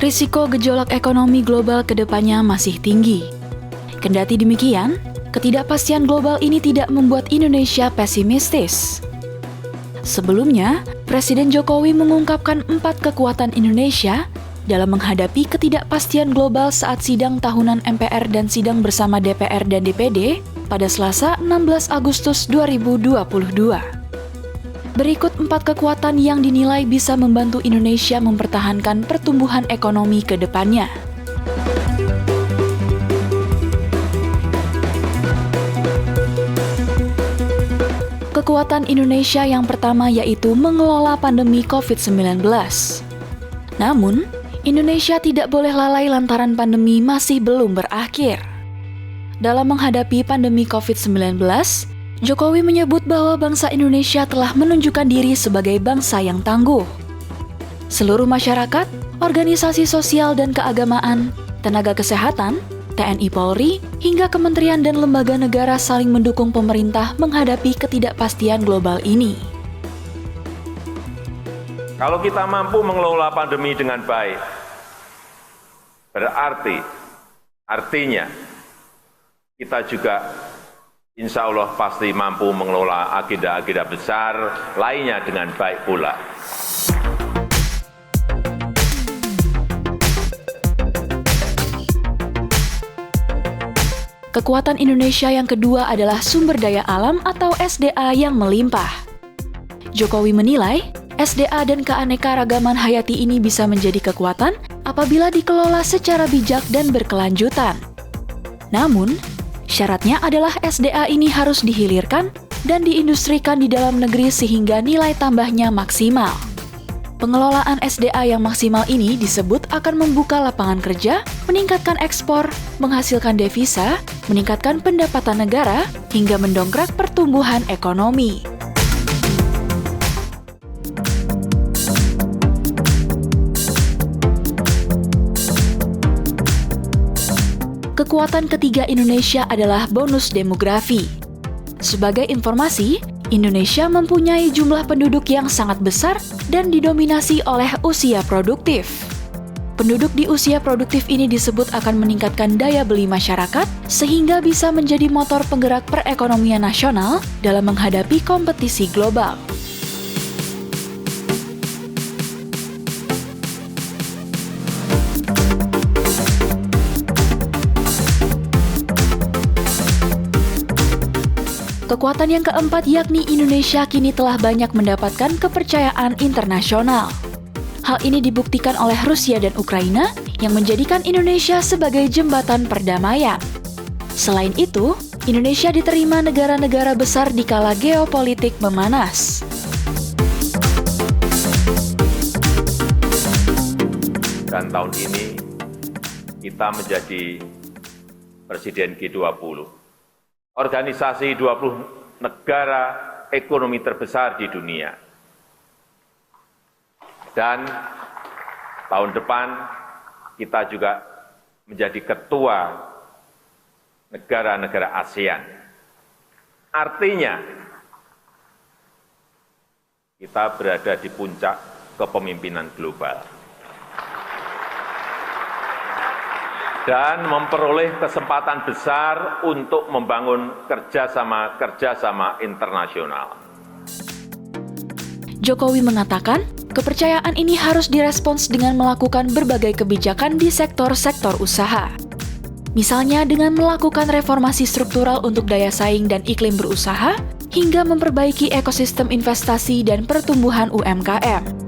risiko gejolak ekonomi global ke depannya masih tinggi. Kendati demikian, ketidakpastian global ini tidak membuat Indonesia pesimistis. Sebelumnya, Presiden Jokowi mengungkapkan 4 kekuatan Indonesia dalam menghadapi ketidakpastian global saat sidang tahunan MPR dan sidang bersama DPR dan DPD pada Selasa 16 Agustus 2022. Berikut 4 kekuatan yang dinilai bisa membantu Indonesia mempertahankan pertumbuhan ekonomi ke depannya. Kekuatan Indonesia yang pertama yaitu mengelola pandemi COVID-19. Namun, Indonesia tidak boleh lalai lantaran pandemi masih belum berakhir. Dalam menghadapi pandemi COVID-19, Jokowi menyebut bahwa bangsa Indonesia telah menunjukkan diri sebagai bangsa yang tangguh. Seluruh masyarakat, organisasi sosial dan keagamaan, tenaga kesehatan, TNI Polri, hingga kementerian dan lembaga negara saling mendukung pemerintah menghadapi ketidakpastian global ini. Kalau kita mampu mengelola pandemi dengan baik, artinya kita juga insya Allah pasti mampu mengelola agenda-agenda besar lainnya dengan baik pula. Kekuatan Indonesia yang kedua adalah sumber daya alam atau SDA yang melimpah. Jokowi menilai, SDA dan keanekaragaman hayati ini bisa menjadi kekuatan apabila dikelola secara bijak dan berkelanjutan. Namun, syaratnya adalah SDA ini harus dihilirkan dan diindustrikan di dalam negeri sehingga nilai tambahnya maksimal. Pengelolaan SDA yang maksimal ini disebut akan membuka lapangan kerja, meningkatkan ekspor, menghasilkan devisa, meningkatkan pendapatan negara, hingga mendongkrak pertumbuhan ekonomi. Kekuatan ketiga Indonesia adalah bonus demografi. Sebagai informasi, Indonesia mempunyai jumlah penduduk yang sangat besar dan didominasi oleh usia produktif. Penduduk di usia produktif ini disebut akan meningkatkan daya beli masyarakat sehingga bisa menjadi motor penggerak perekonomian nasional dalam menghadapi kompetisi global. Kekuatan yang keempat yakni Indonesia kini telah banyak mendapatkan kepercayaan internasional. Hal ini dibuktikan oleh Rusia dan Ukraina yang menjadikan Indonesia sebagai jembatan perdamaian. Selain itu, Indonesia diterima negara-negara besar di kala geopolitik memanas. Dan tahun ini kita menjadi Presiden G20. Organisasi 20 negara ekonomi terbesar di dunia. Dan tahun depan kita juga menjadi ketua negara-negara ASEAN. Artinya, kita berada di puncak kepemimpinan global. Dan memperoleh kesempatan besar untuk membangun kerjasama internasional. Jokowi mengatakan, kepercayaan ini harus direspons dengan melakukan berbagai kebijakan di sektor-sektor usaha. Misalnya dengan melakukan reformasi struktural untuk daya saing dan iklim berusaha, hingga memperbaiki ekosistem investasi dan pertumbuhan UMKM.